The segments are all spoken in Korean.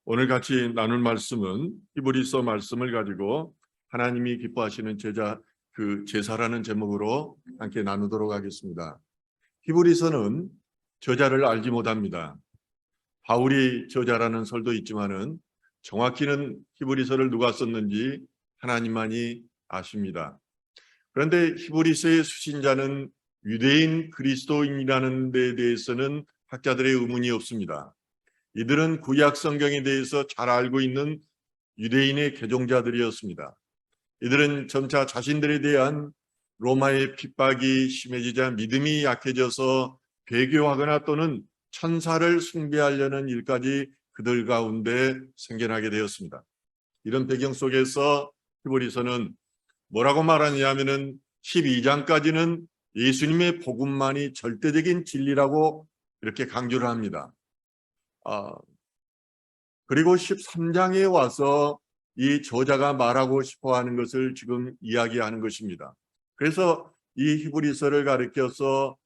오늘 같이 나눌 말씀은 히브리서 말씀을 가지고 하나님이 기뻐하시는 제사라는 제목으로 함께 나누도록 하겠습니다. 히브리서는 저자를 알지 못합니다. 바울이 저자라는 설도 있지만은 정확히는 히브리서를 누가 썼는지 하나님만이 아십니다. 그런데 히브리서의 수신자는 유대인 그리스도인이라는 데에 대해서는 학자들의 의문이 없습니다. 이들은 구약 성경에 대해서 잘 알고 있는 유대인의 개종자들이었습니다. 이들은 점차 자신들에 대한 로마의 핍박이 심해지자 믿음이 약해져서 배교하거나 또는 천사를 숭배하려는 일까지 그들 가운데 생겨나게 되었습니다. 이런 배경 속에서 히브리서는 뭐라고 말하냐면은 12장까지는 예수님의 복음만이 절대적인 진리라고 이렇게 강조를 합니다. 그리고 13장에 와서 이 저자가 말하고 싶어하는 것을 지금 이야기하는 것입니다. 그래서 이 히브리서를 가리켜서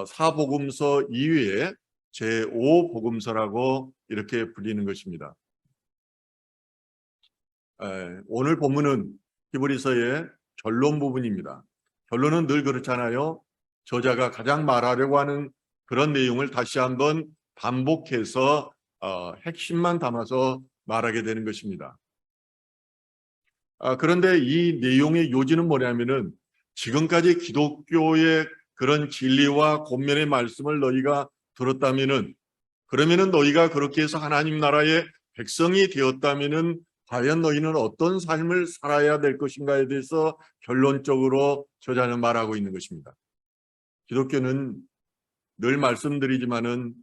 사복음서 이외에 제5복음서라고 이렇게 불리는 것입니다. 오늘 본문은 히브리서의 결론 부분입니다. 결론은 늘 그렇잖아요. 저자가 가장 말하려고 하는 그런 내용을 다시 한번 반복해서 핵심만 담아서 말하게 되는 것입니다. 그런데 이 내용의 요지는 뭐냐면은 지금까지 기독교의 그런 진리와 권면의 말씀을 너희가 들었다면은, 그러면은 너희가 그렇게 해서 하나님 나라의 백성이 되었다면은 과연 너희는 어떤 삶을 살아야 될 것인가에 대해서 결론적으로 저자는 말하고 있는 것입니다. 기독교는 늘 말씀드리지만은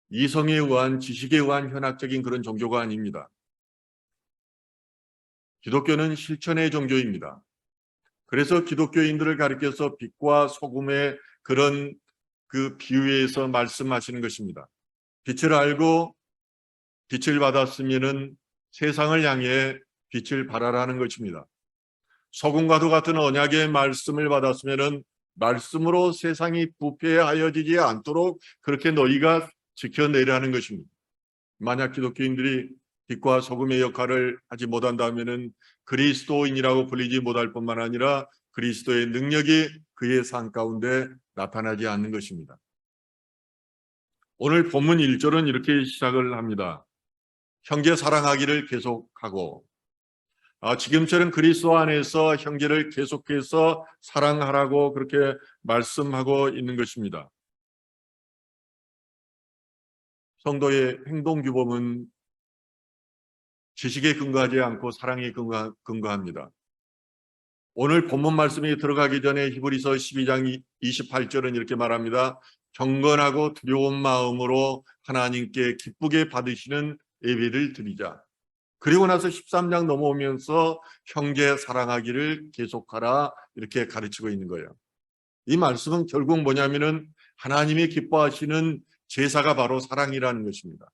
이성에 의한 지식에 의한 현학적인 그런 종교가 아닙니다. 기독교는 실천의 종교입니다. 그래서 기독교인들을 가리켜서 빛과 소금의 그런 그 비유에서 말씀하시는 것입니다. 빛을 알고 빛을 받았으면은 세상을 향해 빛을 발하라는 것입니다. 소금과도 같은 언약의 말씀을 받았으면은 말씀으로 세상이 부패하여지지 않도록 그렇게 너희가 지켜내라는 것입니다. 만약 기독교인들이 빛과 소금의 역할을 하지 못한다면은 그리스도인이라고 불리지 못할 뿐만 아니라 그리스도의 능력이 그의 삶 가운데 나타나지 않는 것입니다. 오늘 본문 1절은 이렇게 시작을 합니다. 형제 사랑하기를 계속하고, 지금처럼 그리스도 안에서 형제를 계속해서 사랑하라고 그렇게 말씀하고 있는 것입니다. 성도의 행동 규범은 지식에 근거하지 않고 사랑에 근거합니다. 오늘 본문 말씀에 들어가기 전에 히브리서 12장 28절은 이렇게 말합니다. 경건하고 두려운 마음으로 하나님께 기쁘게 받으시는 예배를 드리자. 그리고 나서 13장 넘어오면서 형제 사랑하기를 계속하라 이렇게 가르치고 있는 거예요. 이 말씀은 결국 뭐냐면은 하나님이 기뻐하시는 제사가 바로 사랑이라는 것입니다.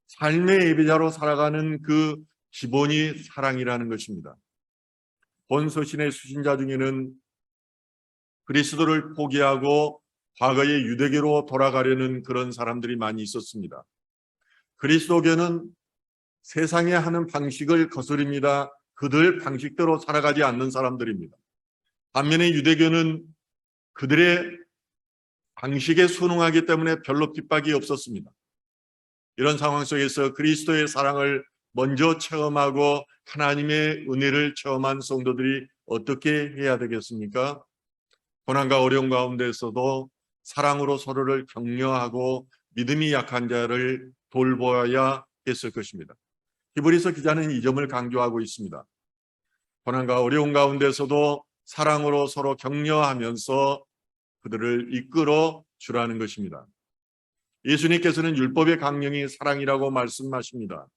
삶의 예배자로 살아가는 그 기본이 사랑이라는 것입니다. 본서신의 수신자 중에는 그리스도를 포기하고 과거의 유대교로 돌아가려는 그런 사람들이 많이 있었습니다. 그리스도교는 세상에 하는 방식을 거스립니다. 그들 방식대로 살아가지 않는 사람들입니다. 반면에 유대교는 그들의 방식에 순응하기 때문에 별로 핍박이 없었습니다. 이런 상황 속에서 그리스도의 사랑을 먼저 체험하고 하나님의 은혜를 체험한 성도들이 어떻게 해야 되겠습니까? 고난과 어려움 가운데서도 사랑으로 서로를 격려하고 믿음이 약한 자를 돌보아야 했을 것입니다. 히브리서 기자는 이 점을 강조하고 있습니다. 고난과 어려움 가운데서도 사랑으로 서로 격려하면서 그들을 이끌어 주라는 것입니다. 예수님께서는 율법의 강령이 사랑이라고 말씀하십니다.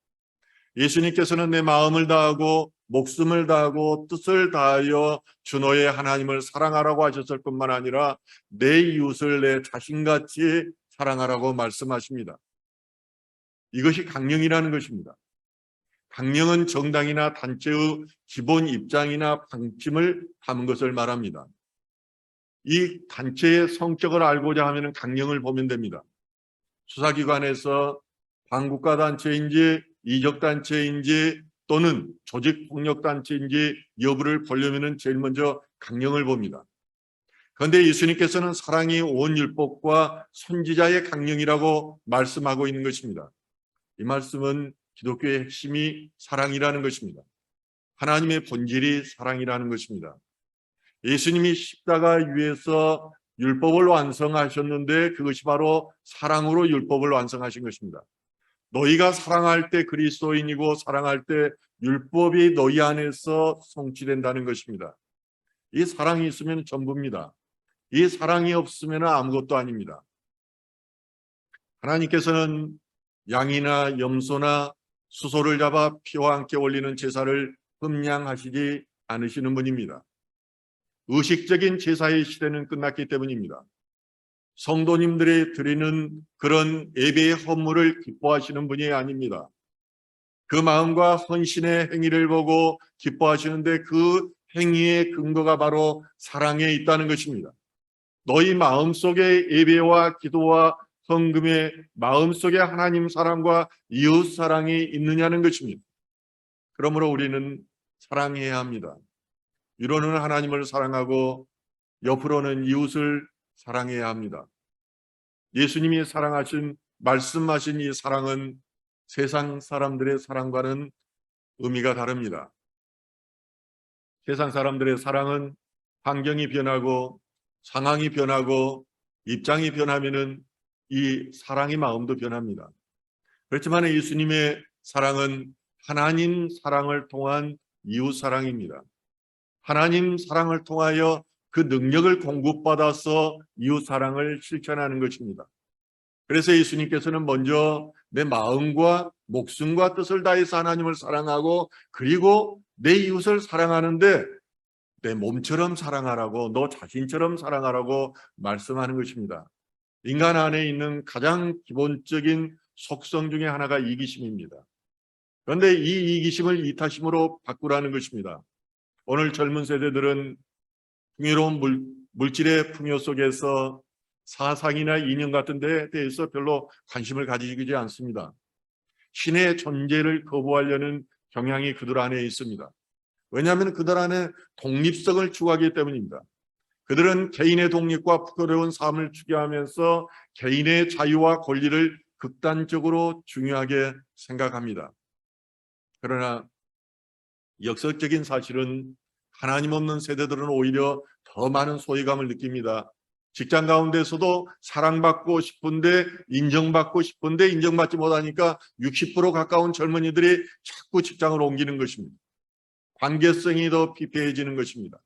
예수님께서는 내 마음을 다하고 목숨을 다하고 뜻을 다하여 주 너의 하나님을 사랑하라고 하셨을 뿐만 아니라 내 이웃을 내 자신같이 사랑하라고 말씀하십니다. 이것이 강령이라는 것입니다. 강령은 정당이나 단체의 기본 입장이나 방침을 담은 것을 말합니다. 이 단체의 성격을 알고자 하면 강령을 보면 됩니다. 수사기관에서 반국가 단체인지 이적 단체인지 또는 조직 폭력 단체인지 여부를 보려면 제일 먼저 강령을 봅니다. 그런데 예수님께서는 사랑이 온 율법과 선지자의 강령이라고 말씀하고 있는 것입니다. 이 말씀은 기독교의 핵심이 사랑이라는 것입니다. 하나님의 본질이 사랑이라는 것입니다. 예수님이 십자가 위에서 율법을 완성하셨는데 그것이 바로 사랑으로 율법을 완성하신 것입니다. 너희가 사랑할 때 그리스도인이고 사랑할 때 율법이 너희 안에서 성취된다는 것입니다. 이 사랑이 있으면 전부입니다. 이 사랑이 없으면 아무것도 아닙니다. 하나님께서는 양이나 염소나 수소를 잡아 피와 함께 올리는 제사를 흠량하시지 않으시는 분입니다. 의식적인 제사의 시대는 끝났기 때문입니다. 성도님들이 드리는 그런 예배의 헌물을 기뻐하시는 분이 아닙니다. 그 마음과 헌신의 행위를 보고 기뻐하시는데 그 행위의 근거가 바로 사랑에 있다는 것입니다. 너희 마음속에 예배와 기도와 헌금의 마음속에 하나님 사랑과 이웃 사랑이 있느냐는 것입니다. 그러므로 우리는 사랑해야 합니다. 위로는 하나님을 사랑하고 옆으로는 이웃을 사랑해야 합니다. 예수님이 사랑하신 말씀하신 이 사랑은 세상 사람들의 사랑과는 의미가 다릅니다. 세상 사람들의 사랑은 환경이 변하고 상황이 변하고 입장이 변하면은 이 사랑의 마음도 변합니다. 그렇지만 예수님의 사랑은 하나님 사랑을 통한 이웃 사랑입니다. 하나님 사랑을 통하여 그 능력을 공급받아서 이웃 사랑을 실천하는 것입니다. 그래서 예수님께서는 먼저 내 마음과 목숨과 뜻을 다해서 하나님을 사랑하고 그리고 내 이웃을 사랑하는데 내 몸처럼 사랑하라고 너 자신처럼 사랑하라고 말씀하는 것입니다. 인간 안에 있는 가장 기본적인 속성 중에 하나가 이기심입니다. 그런데 이 이기심을 이타심으로 바꾸라는 것입니다. 오늘 젊은 세대들은 풍요로운 물질의 풍요 속에서 사상이나 이념 같은 데에 대해서 별로 관심을 가지지 않습니다. 신의 존재를 거부하려는 경향이 그들 안에 있습니다. 왜냐하면 그들 안에 독립성을 추구하기 때문입니다. 그들은 개인의 독립과 풍요로운 삶을 추구하면서 개인의 자유와 권리를 극단적으로 중요하게 생각합니다. 그러나 역설적인 사실은 하나님 없는 세대들은 오히려 더 많은 소외감을 느낍니다. 직장 가운데서도 사랑받고 싶은데 인정받고 싶은데 인정받지 못하니까 60% 가까운 젊은이들이 자꾸 직장을 옮기는 것입니다. 관계성이 더 피폐해지는 것입니다.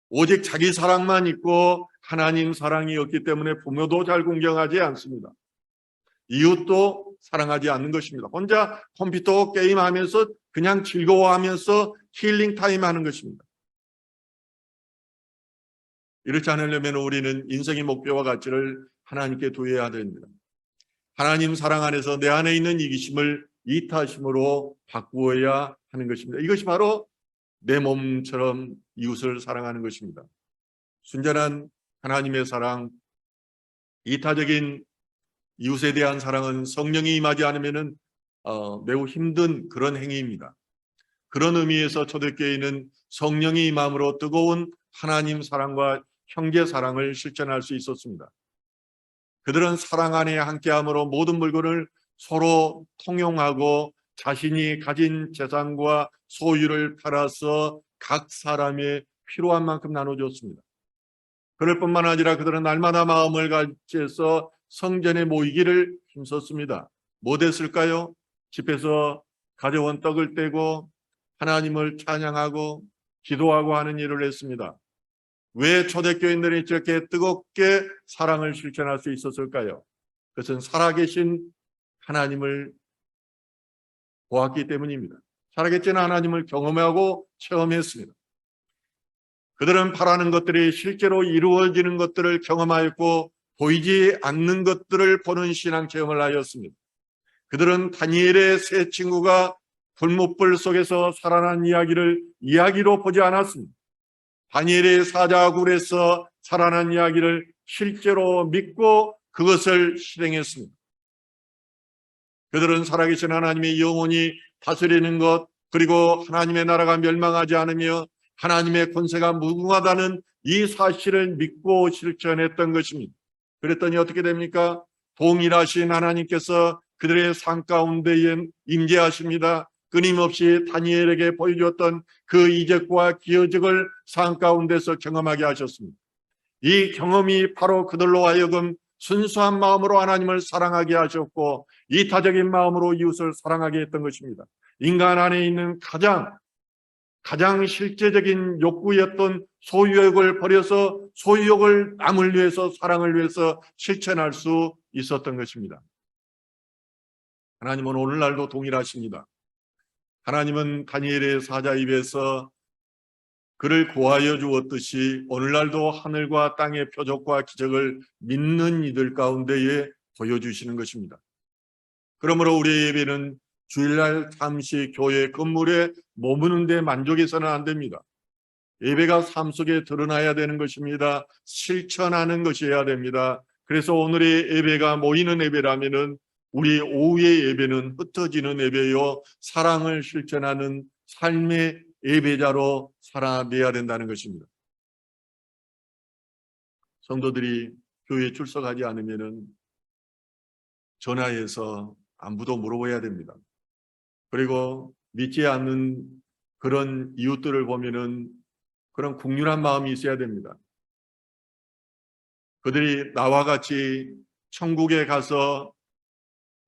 오직 자기 사랑만 있고 하나님 사랑이 없기 때문에 부모도 잘 공경하지 않습니다. 이웃도 사랑하지 않는 것입니다. 혼자 컴퓨터 게임하면서 그냥 즐거워하면서 힐링 타임 하는 것입니다. 이렇지 않으려면 우리는 인생의 목표와 가치를 하나님께 두어야 됩니다. 하나님 사랑 안에서 내 안에 있는 이기심을 이타심으로 바꾸어야 하는 것입니다. 이것이 바로 내 몸처럼 이웃을 사랑하는 것입니다. 순전한 하나님의 사랑, 이타적인 이웃에 대한 사랑은 성령이 임하지 않으면 매우 힘든 그런 행위입니다. 그런 의미에서 초대교회는 성령이 임함으로 뜨거운 하나님 사랑과 형제 사랑을 실천할 수 있었습니다. 그들은 사랑 안에 함께함으로 모든 물건을 서로 통용하고 자신이 가진 재산과 소유를 팔아서 각 사람의 필요한 만큼 나눠줬습니다. 그럴 뿐만 아니라 그들은 날마다 마음을 같이해서 성전에 모이기를 힘썼습니다. 뭐 됐을까요? 집에서 가져온 떡을 떼고 하나님을 찬양하고 기도하고 하는 일을 했습니다. 왜 초대교인들이 저렇게 뜨겁게 사랑을 실천할 수 있었을까요? 그것은 살아계신 하나님을 보았기 때문입니다. 살아계신 하나님을 경험하고 체험했습니다. 그들은 바라는 것들이 실제로 이루어지는 것들을 경험하였고 보이지 않는 것들을 보는 신앙 체험을 하였습니다. 그들은 다니엘의 세 친구가 불못불 속에서 살아난 이야기를 이야기로 보지 않았습니다. 다니엘의 사자굴에서 살아난 이야기를 실제로 믿고 그것을 실행했습니다. 그들은 살아계신 하나님의 영원히 다스리는 것, 그리고 하나님의 나라가 멸망하지 않으며 하나님의 권세가 무궁하다는 이 사실을 믿고 실천했던 것입니다. 그랬더니 어떻게 됩니까? 동일하신 하나님께서 그들의 삶 가운데 임재하십니다. 끊임없이 다니엘에게 보여주었던 그 이적과 기여적을 삶 가운데서 경험하게 하셨습니다. 이 경험이 바로 그들로 하여금 순수한 마음으로 하나님을 사랑하게 하셨고 이타적인 마음으로 이웃을 사랑하게 했던 것입니다. 인간 안에 있는 가장 실제적인 욕구였던 소유욕을 버려서 소유욕을 남을 위해서, 사랑을 위해서 실천할 수 있었던 것입니다. 하나님은 오늘날도 동일하십니다. 하나님은 다니엘의 사자 입에서 그를 구하여 주었듯이 오늘날도 하늘과 땅의 표적과 기적을 믿는 이들 가운데에 보여주시는 것입니다. 그러므로 우리의 예배는 주일날 잠시 교회 건물에 머무는 데 만족해서는 안 됩니다. 예배가 삶 속에 드러나야 되는 것입니다. 실천하는 것이어야 됩니다. 그래서 오늘의 예배가 모이는 예배라면은 우리 오후의 예배는 흩어지는 예배요, 사랑을 실천하는 삶의 예배자로 살아내야 된다는 것입니다. 성도들이 교회에 출석하지 않으면은 전화해서 안부도 물어봐야 됩니다. 그리고 믿지 않는 그런 이웃들을 보면은 그런 국률한 마음이 있어야 됩니다. 그들이 나와 같이 천국에 가서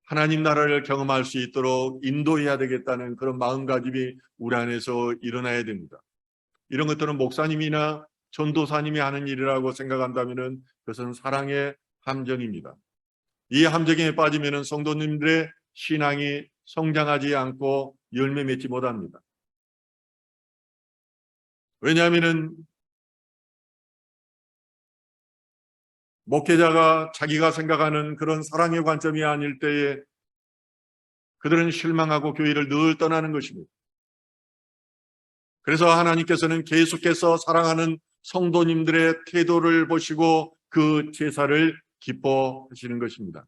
하나님 나라를 경험할 수 있도록 인도해야 되겠다는 그런 마음가짐이 우리 안에서 일어나야 됩니다. 이런 것들은 목사님이나 전도사님이 하는 일이라고 생각한다면 그것은 사랑의 함정입니다. 이 함정에 빠지면 성도님들의 신앙이 성장하지 않고 열매 맺지 못합니다. 왜냐하면 목회자가 자기가 생각하는 그런 사랑의 관점이 아닐 때에 그들은 실망하고 교회를 늘 떠나는 것입니다. 그래서 하나님께서는 계속해서 사랑하는 성도님들의 태도를 보시고 그 제사를 기뻐하시는 것입니다.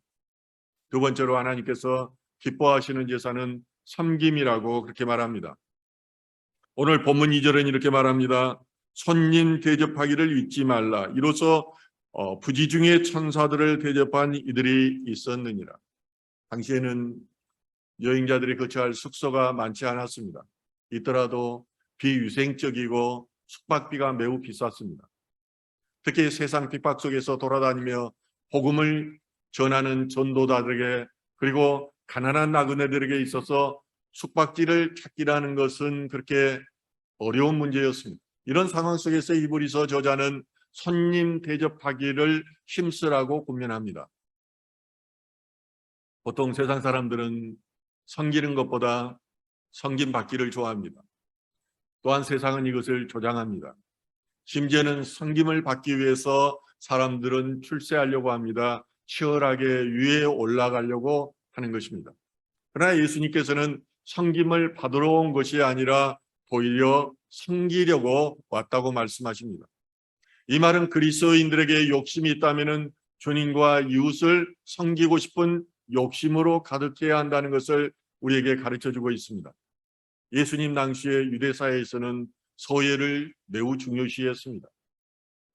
두 번째로 하나님께서 기뻐하시는 제사는 섬김이라고 그렇게 말합니다. 오늘 본문 2절은 이렇게 말합니다. 손님 대접하기를 잊지 말라. 이로써 부지 중에 천사들을 대접한 이들이 있었느니라. 당시에는 여행자들이 거처할 숙소가 많지 않았습니다. 있더라도 비위생적이고 숙박비가 매우 비쌌습니다. 특히 세상 핍박 속에서 돌아다니며 복음을 전하는 전도자들에게, 그리고 가난한 나그네들에게 있어서 숙박지를 찾기라는 것은 그렇게 어려운 문제였습니다. 이런 상황 속에서 이브리서 저자는 손님 대접하기를 힘쓰라고 권면합니다. 보통 세상 사람들은 섬기는 것보다 섬김받기를 좋아합니다. 또한 세상은 이것을 조장합니다. 심지어는 섬김을 받기 위해서 사람들은 출세하려고 합니다. 치열하게 위에 올라가려고 하는 것입니다. 그러나 예수님께서는 섬김을 받으러 온 것이 아니라 오히려 섬기려고 왔다고 말씀하십니다. 이 말은 그리스도인들에게 욕심이 있다면 주님과 이웃을 섬기고 싶은 욕심으로 가득해야 한다는 것을 우리에게 가르쳐주고 있습니다. 예수님 당시의 유대사회에서는 소예를 매우 중요시했습니다.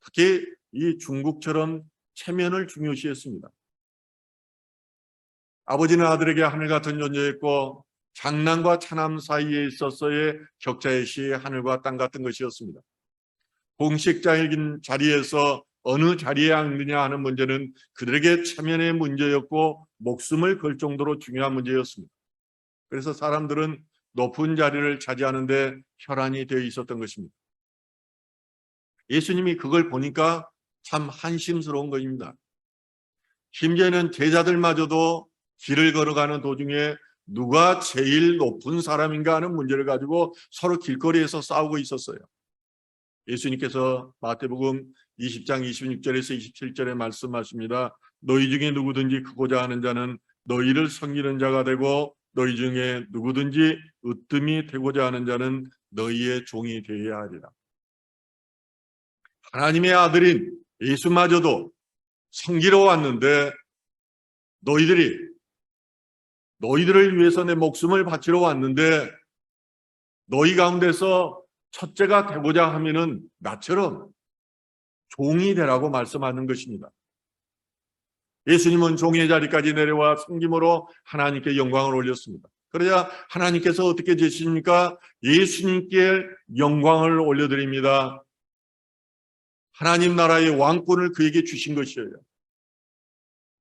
특히 이 중국처럼 체면을 중요시했습니다. 아버지는 아들에게 하늘 같은 존재였고 장남과 차남 사이에 있어서의 격차의 시 하늘과 땅 같은 것이었습니다. 공식적인 자리에서 어느 자리에 앉느냐 하는 문제는 그들에게 체면의 문제였고 목숨을 걸 정도로 중요한 문제였습니다. 그래서 사람들은 높은 자리를 차지하는 데 혈안이 되어 있었던 것입니다. 예수님이 그걸 보니까 참 한심스러운 것입니다. 심지어는 제자들마저도 길을 걸어가는 도중에 누가 제일 높은 사람인가 하는 문제를 가지고 서로 길거리에서 싸우고 있었어요. 예수님께서 마태복음 20장 26절에서 27절에 말씀하십니다. 너희 중에 누구든지 크고자 하는 자는 너희를 섬기는 자가 되고 너희 중에 누구든지 으뜸이 되고자 하는 자는 너희의 종이 되어야 하리라. 하나님의 아들인 예수마저도 섬기러 왔는데 너희들을 위해서 내 목숨을 바치러 왔는데 너희 가운데서 첫째가 되고자 하면은 나처럼 종이 되라고 말씀하는 것입니다. 예수님은 종의 자리까지 내려와 섬김으로 하나님께 영광을 올렸습니다. 그러자 하나님께서 어떻게 되십니까? 예수님께 영광을 올려드립니다. 하나님 나라의 왕권을 그에게 주신 것이에요.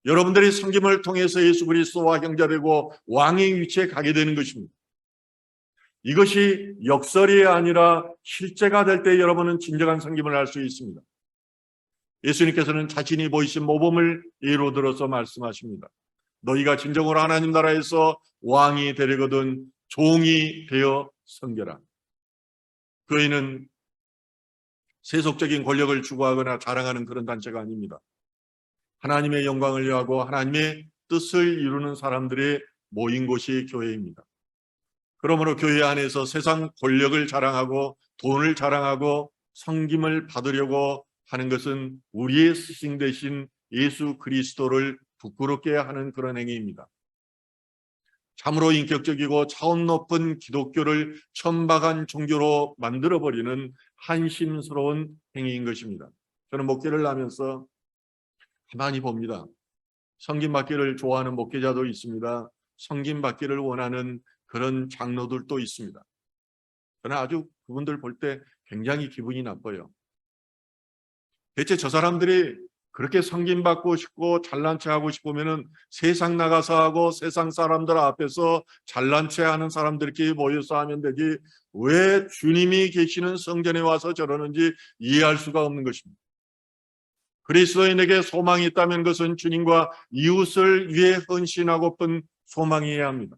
여러분들이 섬김을 통해서 예수 그리스도와 형제되고 왕의 위치에 가게 되는 것입니다. 이것이 역설이 아니라 실제가 될 때 여러분은 진정한 섬김을 할 수 있습니다. 예수님께서는 자신이 보이신 모범을 예로 들어서 말씀하십니다. 너희가 진정으로 하나님 나라에서 왕이 되려거든 종이 되어 섬겨라. 교회는 세속적인 권력을 추구하거나 자랑하는 그런 단체가 아닙니다. 하나님의 영광을 위하고 하나님의 뜻을 이루는 사람들이 모인 곳이 교회입니다. 그러므로 교회 안에서 세상 권력을 자랑하고 돈을 자랑하고 섬김을 받으려고 하는 것은 우리의 스승 되신 예수 그리스도를 부끄럽게 하는 그런 행위입니다. 참으로 인격적이고 차원 높은 기독교를 천박한 종교로 만들어버리는 한심스러운 행위인 것입니다. 저는 목회를 하면서 가만히 봅니다. 섬김받기를 좋아하는 목회자도 있습니다. 섬김받기를 원하는 그런 장로들도 있습니다. 저는 아주 그분들 볼 때 굉장히 기분이 나빠요. 대체 저 사람들이 그렇게 섬김받고 싶고 잘난 체 하고 싶으면은 세상 나가서 하고 세상 사람들 앞에서 잘난 체 하는 사람들끼리 모여서 하면 되지 왜 주님이 계시는 성전에 와서 저러는지 이해할 수가 없는 것입니다. 그리스도인에게 소망이 있다면 그것은 주님과 이웃을 위해 헌신하고픈 소망이어야 합니다.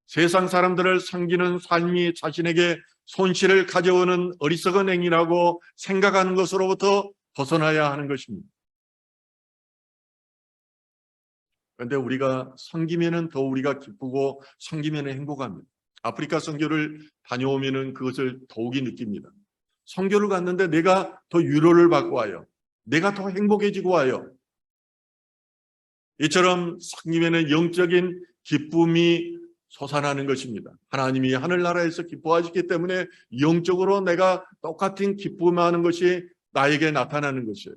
세상 사람들을 섬기는 삶이 자신에게 손실을 가져오는 어리석은 행위라고 생각하는 것으로부터 벗어나야 하는 것입니다. 그런데 우리가 섬기면은 더 우리가 기쁘고 섬기면은 행복합니다. 아프리카 선교를 다녀오면은 그것을 더욱이 느낍니다. 선교를 갔는데 내가 더 위로를 받고 와요. 내가 더 행복해지고 와요. 이처럼 섬김에는 영적인 기쁨이 솟아나는 것입니다. 하나님이 하늘나라에서 기뻐하시기 때문에 영적으로 내가 똑같은 기쁨하는 것이 나에게 나타나는 것이에요.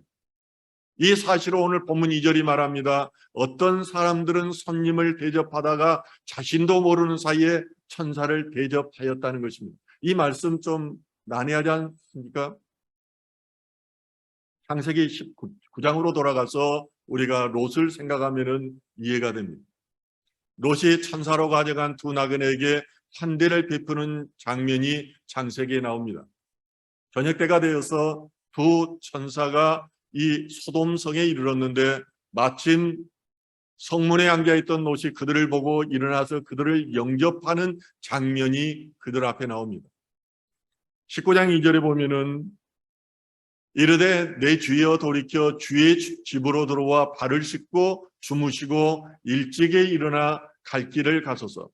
이 사실을 오늘 본문 2절이 말합니다. 어떤 사람들은 손님을 대접하다가 자신도 모르는 사이에 천사를 대접하였다는 것입니다. 이 말씀 좀 난해하지 않습니까? 창세기 19장으로 돌아가서 우리가 롯을 생각하면 이해가 됩니다. 롯이 천사로 가져간 두 나그네에게 환대를 베푸는 장면이 창세기에 나옵니다. 저녁 때가 되어서 두 천사가 이 소돔성에 이르렀는데 마침 성문에 앉아있던 롯이 그들을 보고 일어나서 그들을 영접하는 장면이 그들 앞에 나옵니다. 19장 2절에 보면은 이르되 내 주여 돌이켜 주의 집으로 들어와 발을 씻고 주무시고 일찍이 일어나 갈 길을 가소서.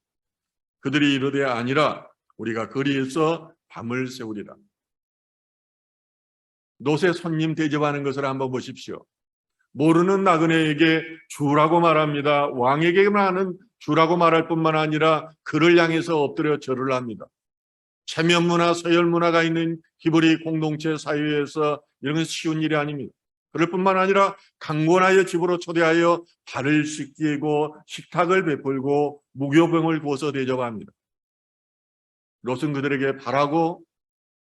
그들이 이르되 아니라 우리가 거리에서 밤을 새우리라. 롯의 손님 대접하는 것을 한번 보십시오. 모르는 나그네에게 주라고 말합니다. 왕에게만 하는 주라고 말할 뿐만 아니라 그를 향해서 엎드려 절을 합니다. 체면 문화, 서열 문화가 있는 히브리 공동체 사회에서 이런 건 쉬운 일이 아닙니다. 그럴 뿐만 아니라 강권하여 집으로 초대하여 발을 씻기고 식탁을 베풀고 무교병을 구워서 대접합니다. 롯은 그들에게 바라고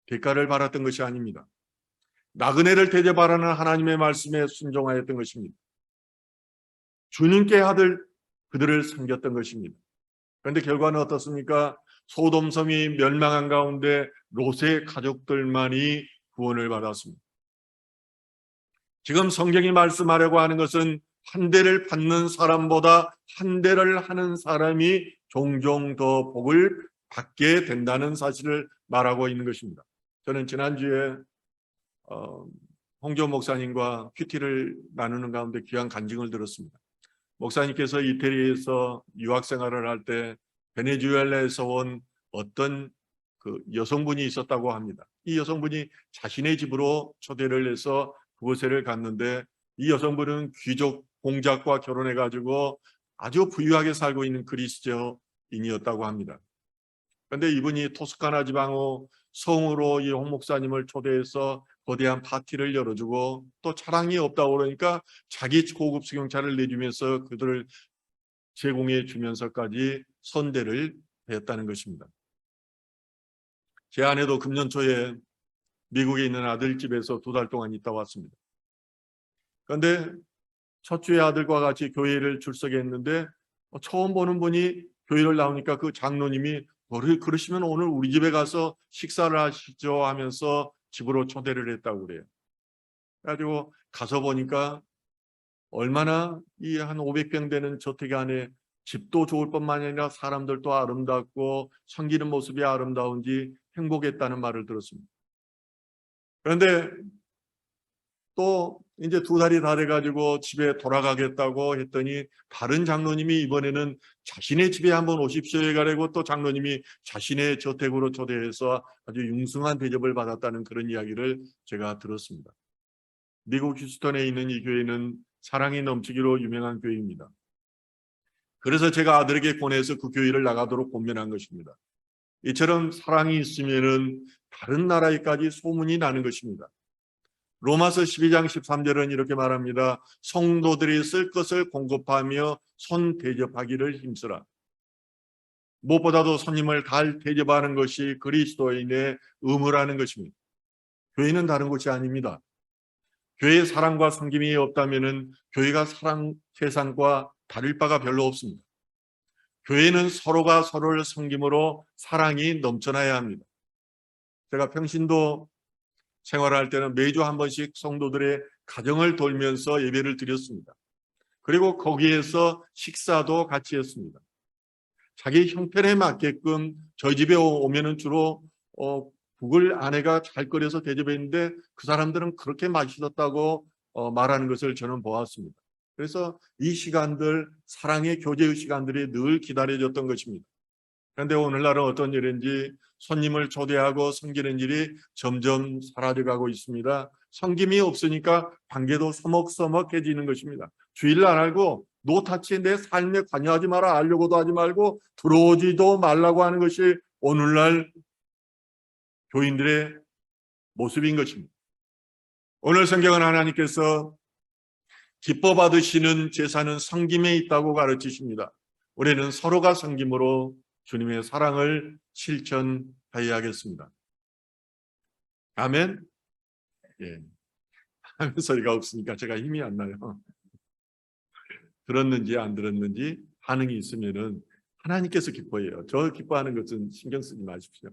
대가를 받았던 것이 아닙니다. 나그네를 대접하라는 하나님의 말씀에 순종하였던 것입니다. 주님께 하들 그들을 섬겼던 것입니다. 그런데 결과는 어떻습니까? 소돔섬이 멸망한 가운데 롯의 가족들만이 구원을 받았습니다. 지금 성경이 말씀하려고 하는 것은 환대를 받는 사람보다 환대를 하는 사람이 종종 더 복을 받게 된다는 사실을 말하고 있는 것입니다. 저는 지난주에 홍조 목사님과 큐티를 나누는 가운데 귀한 간증을 들었습니다. 목사님께서 이태리에서 유학 생활을 할 때 베네수엘라에서 온 어떤 그 여성분이 있었다고 합니다. 이 여성분이 자신의 집으로 초대를 해서 그곳에를 갔는데 이 여성분은 귀족 공작과 결혼해가지고 아주 부유하게 살고 있는 그리스도인이었다고 합니다. 그런데 이분이 토스카나 지방의 성으로 이 홍 목사님을 초대해서 거대한 파티를 열어주고 또 차량이 없다고 그러니까 자기 고급 승용차를 내주면서 그들을 제공해 주면서까지 선대를 했다는 것입니다. 제 아내도 금년 초에 미국에 있는 아들 집에서 2달 동안 있다 왔습니다. 그런데 첫 주에 아들과 같이 교회를 출석했는데 처음 보는 분이 교회를 나오니까 그 장로님이 그러시면 오늘 우리 집에 가서 식사를 하시죠 하면서 집으로 초대를 했다고 그래요. 그래가지고 가서 보니까 얼마나 이 한 500평 되는 저택 안에 집도 좋을 뿐만 아니라 사람들도 아름답고 섬기는 모습이 아름다운지 행복했다는 말을 들었습니다. 그런데 또 이제 2달이 다 돼가지고 집에 돌아가겠다고 했더니 다른 장로님이 이번에는 자신의 집에 한번 오십시오 해가지고 또 장로님이 자신의 저택으로 초대해서 아주 융숭한 대접을 받았다는 그런 이야기를 제가 들었습니다. 미국 휴스턴에 있는 이 교회는 사랑이 넘치기로 유명한 교회입니다. 그래서 제가 아들에게 권해서 그 교회를 나가도록 권면한 것입니다. 이처럼 사랑이 있으면은 다른 나라에까지 소문이 나는 것입니다. 로마서 12장 13절은 이렇게 말합니다. 성도들이 쓸 것을 공급하며 손 대접하기를 힘쓰라. 무엇보다도 손님을 잘 대접하는 것이 그리스도인의 의무라는 것입니다. 교회는 다른 곳이 아닙니다. 교회의 사랑과 섬김이 없다면 교회가 세상과 다를 바가 별로 없습니다. 교회는 서로가 서로를 섬김으로 사랑이 넘쳐나야 합니다. 제가 평신도 생활할 때는 매주 한 번씩 성도들의 가정을 돌면서 예배를 드렸습니다. 그리고 거기에서 식사도 같이 했습니다. 자기 형편에 맞게끔 저희 집에 오면은 주로 국을 아내가 잘 끓여서 대접했는데 그 사람들은 그렇게 맛있었다고 말하는 것을 저는 보았습니다. 그래서 이 시간들, 사랑의 교제의 시간들이 늘 기다려졌던 것입니다. 그런데 오늘날은 어떤 일인지 손님을 초대하고 섬기는 일이 점점 사라져가고 있습니다. 섬김이 없으니까 관계도 서먹서먹해지는 것입니다. 주의를 안 알고 노타치 내 삶에 관여하지 마라, 알려고도 하지 말고 들어오지도 말라고 하는 것이 오늘날 교인들의 모습인 것입니다. 오늘 성경은 하나님께서 기뻐 받으시는 제사는 섬김에 있다고 가르치십니다. 우리는 서로가 섬김으로 주님의 사랑을 실천해야겠습니다. 아멘. 예. 아멘 소리가 없으니까 제가 힘이 안 나요. 들었는지 안 들었는지 반응이 있으면은 하나님께서 기뻐해요. 저 기뻐하는 것은 신경 쓰지 마십시오.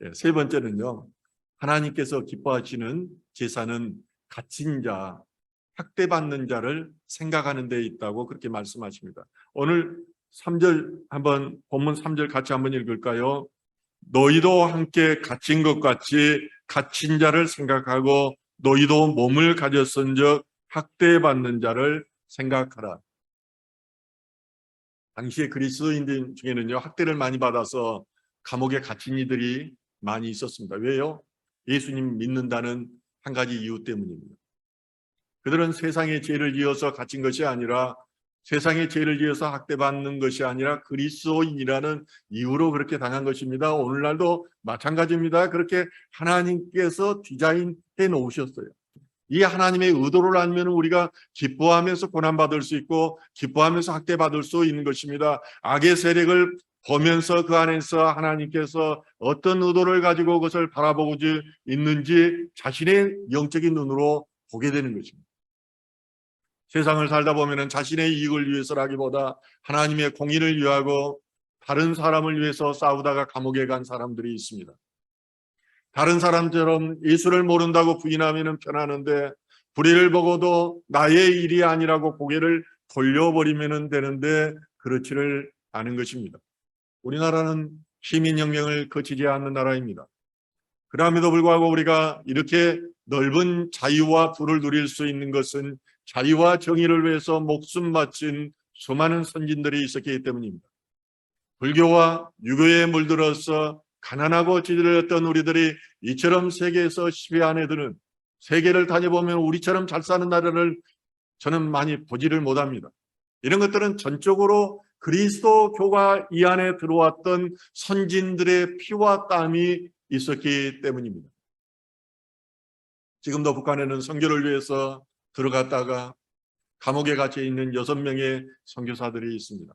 예. 세 번째는요. 하나님께서 기뻐하시는 제사는 갇힌 자, 학대받는 자를 생각하는 데 있다고 그렇게 말씀하십니다. 오늘 3절 한번 본문 3절 같이 한번 읽을까요? 너희도 함께 갇힌 것 같이 갇힌 자를 생각하고 너희도 몸을 가졌은즉 학대받는 자를 생각하라. 당시에 그리스도인들 중에는요 학대를 많이 받아서 감옥에 갇힌 이들이 많이 있었습니다. 왜요? 예수님 믿는다는 한 가지 이유 때문입니다. 그들은 세상의 죄를 지어서 갇힌 것이 아니라 세상의 죄를 지어서 학대받는 것이 아니라 그리스도인이라는 이유로 그렇게 당한 것입니다. 오늘날도 마찬가지입니다. 그렇게 하나님께서 디자인해 놓으셨어요. 이 하나님의 의도를 알면 우리가 기뻐하면서 고난받을 수 있고 기뻐하면서 학대받을 수 있는 것입니다. 악의 세력을 보면서 그 안에서 하나님께서 어떤 의도를 가지고 그것을 바라보고 있는지 자신의 영적인 눈으로 보게 되는 것입니다. 세상을 살다 보면 자신의 이익을 위해서라기보다 하나님의 공의를 위하고 다른 사람을 위해서 싸우다가 감옥에 간 사람들이 있습니다. 다른 사람처럼 예수를 모른다고 부인하면 편하는데 불의를 보고도 나의 일이 아니라고 고개를 돌려버리면 되는데 그렇지를 않은 것입니다. 우리나라는 시민혁명을 거치지 않는 나라입니다. 그럼에도 불구하고 우리가 이렇게 넓은 자유와 부를 누릴 수 있는 것은 자유와 정의를 위해서 목숨 바친 수많은 선진들이 있었기 때문입니다. 불교와 유교에 물들어서 가난하고 찌들었던 우리들이 이처럼 세계에서 10위 안에 드는 세계를 다녀보면 우리처럼 잘 사는 나라를 저는 많이 보지를 못합니다. 이런 것들은 전적으로 그리스도교가 이 안에 들어왔던 선진들의 피와 땀이 있었기 때문입니다. 지금도 북한에는 선교를 위해서 들어갔다가 감옥에 갇혀 있는 6명의 선교사들이 있습니다.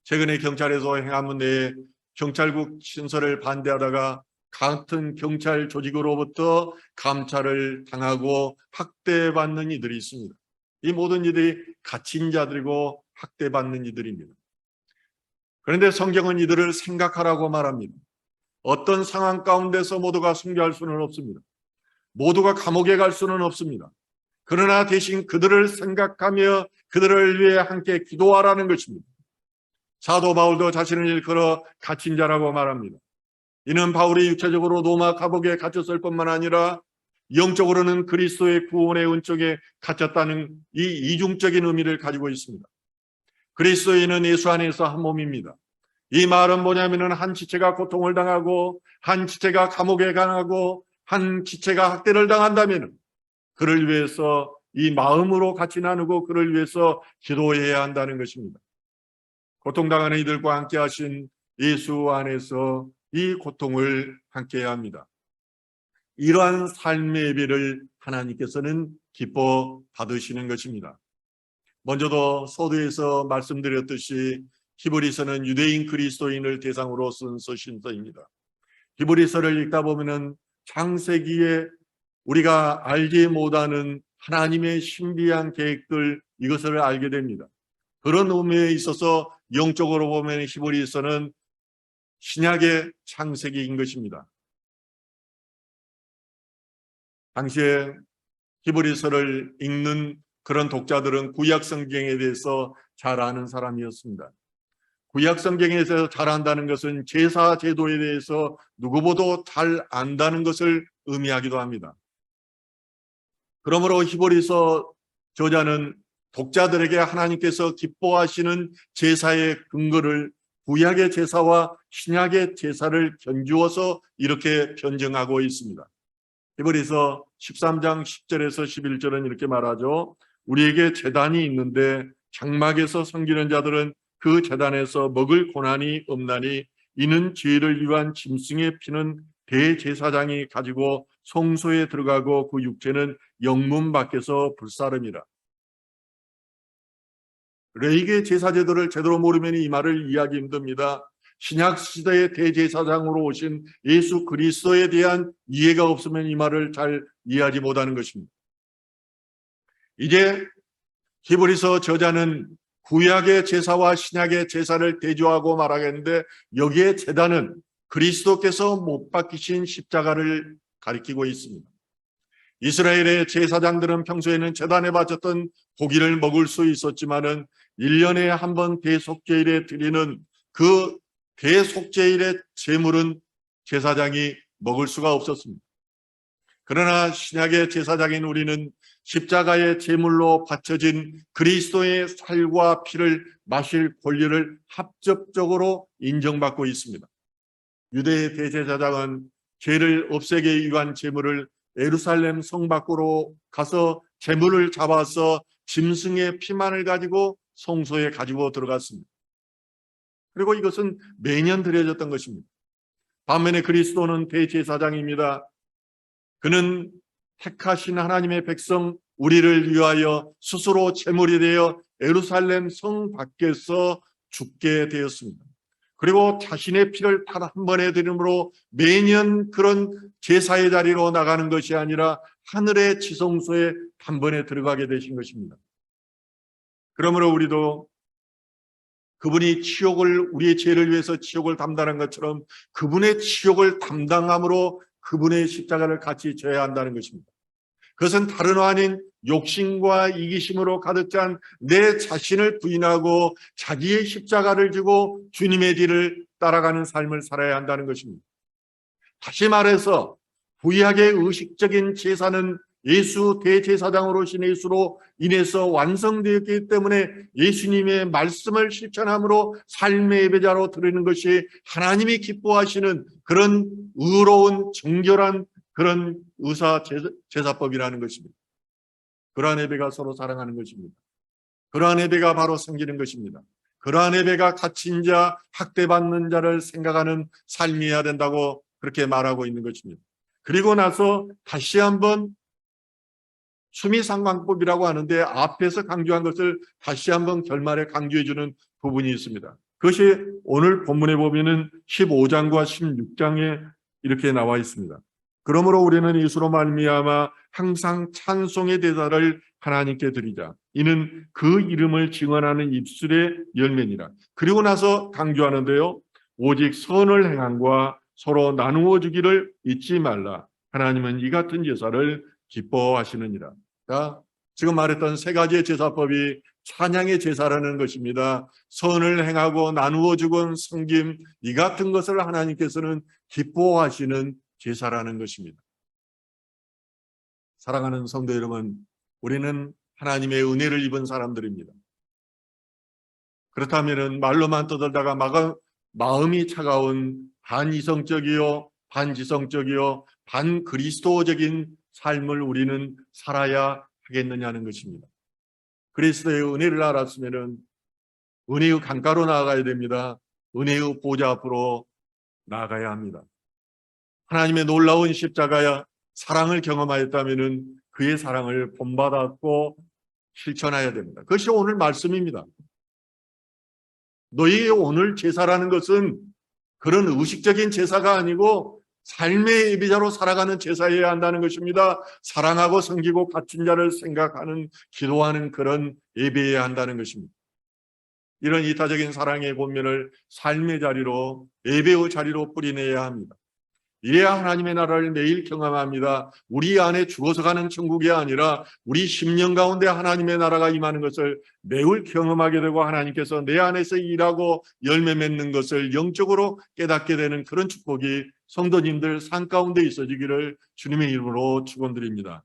최근에 경찰에서 행안부 내에 경찰국 신설을 반대하다가 같은 경찰 조직으로부터 감찰을 당하고 학대받는 이들이 있습니다. 이 모든 이들이 갇힌 자들이고 학대받는 이들입니다. 그런데 성경은 이들을 생각하라고 말합니다. 어떤 상황 가운데서 모두가 순교할 수는 없습니다. 모두가 감옥에 갈 수는 없습니다. 그러나 대신 그들을 생각하며 그들을 위해 함께 기도하라는 것입니다. 사도 바울도 자신을 일컬어 갇힌 자라고 말합니다. 이는 바울이 육체적으로 로마 감옥에 갇혔을 뿐만 아니라 영적으로는 그리스도의 구원의 은총에 갇혔다는 이 이중적인 의미를 가지고 있습니다. 그리스도인은 예수 안에서 한 몸입니다. 이 말은 뭐냐면은 한 지체가 고통을 당하고 한 지체가 감옥에 가고 한 지체가 학대를 당한다면 그를 위해서 이 마음으로 같이 나누고 그를 위해서 기도해야 한다는 것입니다. 고통당하는 이들과 함께 하신 예수 안에서 이 고통을 함께 해야 합니다. 이러한 삶의 예배를 하나님께서는 기뻐 받으시는 것입니다. 먼저도 서두에서 말씀드렸듯이 히브리서는 유대인 그리스도인을 대상으로 쓴 서신서입니다. 히브리서를 읽다 보면은 창세기에 우리가 알지 못하는 하나님의 신비한 계획들, 이것을 알게 됩니다. 그런 의미에 있어서 영적으로 보면 히브리서는 신약의 창세기인 것입니다. 당시에 히브리서를 읽는 그런 독자들은 구약 성경에 대해서 잘 아는 사람이었습니다. 구약 성경에서 잘 안다는 것은 제사 제도에 대해서 누구보다 잘 안다는 것을 의미하기도 합니다. 그러므로 히브리서 저자는 독자들에게 하나님께서 기뻐하시는 제사의 근거를 구약의 제사와 신약의 제사를 견주어서 이렇게 변증하고 있습니다. 히브리서 13장 10절에서 11절은 이렇게 말하죠. 우리에게 제단이 있는데 장막에서 섬기는 자들은 그 제단에서 먹을 고난이 없나니 이는 죄를 위한 짐승의 피는 대제사장이 가지고 성소에 들어가고 그 육체는 영문 밖에서 불사름이라. 레위기의 제사 제도를 제대로 모르면 이 말을 이해하기 힘듭니다. 신약 시대의 대제사장으로 오신 예수 그리스도에 대한 이해가 없으면 이 말을 잘 이해하지 못하는 것입니다. 이제 히브리서 저자는 구약의 제사와 신약의 제사를 대조하고 말하겠는데 여기에 제단은 그리스도께서 못 박히신 십자가를 가리키고 있습니다. 이스라엘의 제사장들은 평소에는 제단에 바쳤던 고기를 먹을 수 있었지만은 1년에 한 번 대속죄일에 드리는 그 대속죄일의 제물은 제사장이 먹을 수가 없었습니다. 그러나 신약의 제사장인 우리는 십자가의 제물로 바쳐진 그리스도의 살과 피를 마실 권리를 합법적으로 인정받고 있습니다. 유대의 대제사장은 죄를 없애기 위한 제물을 예루살렘 성 밖으로 가서 제물을 잡아서 짐승의 피만을 가지고 성소에 가지고 들어갔습니다. 그리고 이것은 매년 드려졌던 것입니다. 반면에 그리스도는 대제사장입니다. 그는 택하신 하나님의 백성 우리를 위하여 스스로 제물이 되어 예루살렘 성 밖에서 죽게 되었습니다. 그리고 자신의 피를 단 한 번에 드림으로 매년 그런 제사의 자리로 나가는 것이 아니라 하늘의 지성소에 단번에 들어가게 되신 것입니다. 그러므로 우리도 그분이 치욕을, 우리의 죄를 위해서 치욕을 담당한 것처럼 그분의 치욕을 담당함으로 그분의 십자가를 같이 져야 한다는 것입니다. 그것은 다른 아닌 욕심과 이기심으로 가득 찬 내 자신을 부인하고 자기의 십자가를 지고 주님의 뒤를 따라가는 삶을 살아야 한다는 것입니다. 다시 말해서 구약의 의식적인 제사는 예수 대제사장으로 오신 예수로 인해서 완성되었기 때문에 예수님의 말씀을 실천함으로 삶의 예배자로 드리는 것이 하나님이 기뻐하시는 그런 의로운 정결한 그런 의사 제사법이라는 것입니다. 그러한 예배가 서로 사랑하는 것입니다. 그러한 예배가 바로 섬기는 것입니다. 그러한 예배가 갇힌 자, 학대받는 자를 생각하는 삶이어야 된다고 그렇게 말하고 있는 것입니다. 그리고 나서 다시 한번 수미상관법이라고 하는데 앞에서 강조한 것을 다시 한번 결말에 강조해주는 부분이 있습니다. 그것이 오늘 본문에 보면은 15장과 16장에 이렇게 나와 있습니다. 그러므로 우리는 예수로 말미암아 항상 찬송의 대사를 하나님께 드리자. 이는 그 이름을 증언하는 입술의 열매니라. 그리고 나서 강조하는데요. 오직 선을 행함과 서로 나누어 주기를 잊지 말라. 하나님은 이 같은 제사를 기뻐하시느니라. 자, 지금 말했던 세 가지의 제사법이 찬양의 제사라는 것입니다. 선을 행하고 나누어 주건 섬김, 이 같은 것을 하나님께서는 기뻐하시는 제사라는 것입니다. 사랑하는 성도 여러분, 우리는 하나님의 은혜를 입은 사람들입니다. 그렇다면 말로만 떠들다가 마음이 차가운 반이성적이요, 반지성적이요, 반그리스도적인 삶을 우리는 살아야 하겠느냐는 것입니다. 그리스도의 은혜를 알았으면 은혜의 강가로 나아가야 됩니다. 은혜의 보좌 앞으로 나아가야 합니다. 하나님의 놀라운 십자가야 사랑을 경험하였다면 그의 사랑을 본받았고 실천해야 됩니다. 그것이 오늘 말씀입니다. 너희의 오늘 제사라는 것은 그런 의식적인 제사가 아니고 삶의 예비자로 살아가는 제사여야 한다는 것입니다. 사랑하고 섬기고 갖춘 자를 생각하는 기도하는 그런 예배여야 한다는 것입니다. 이런 이타적인 사랑의 본면을 삶의 자리로 예배의 자리로 뿌리내야 합니다. 이래야 하나님의 나라를 매일 경험합니다. 우리 안에 죽어서 가는 천국이 아니라 우리 심령 가운데 하나님의 나라가 임하는 것을 매일 경험하게 되고 하나님께서 내 안에서 일하고 열매 맺는 것을 영적으로 깨닫게 되는 그런 축복이 성도님들 삶 가운데 있어지기를 주님의 이름으로 축원드립니다.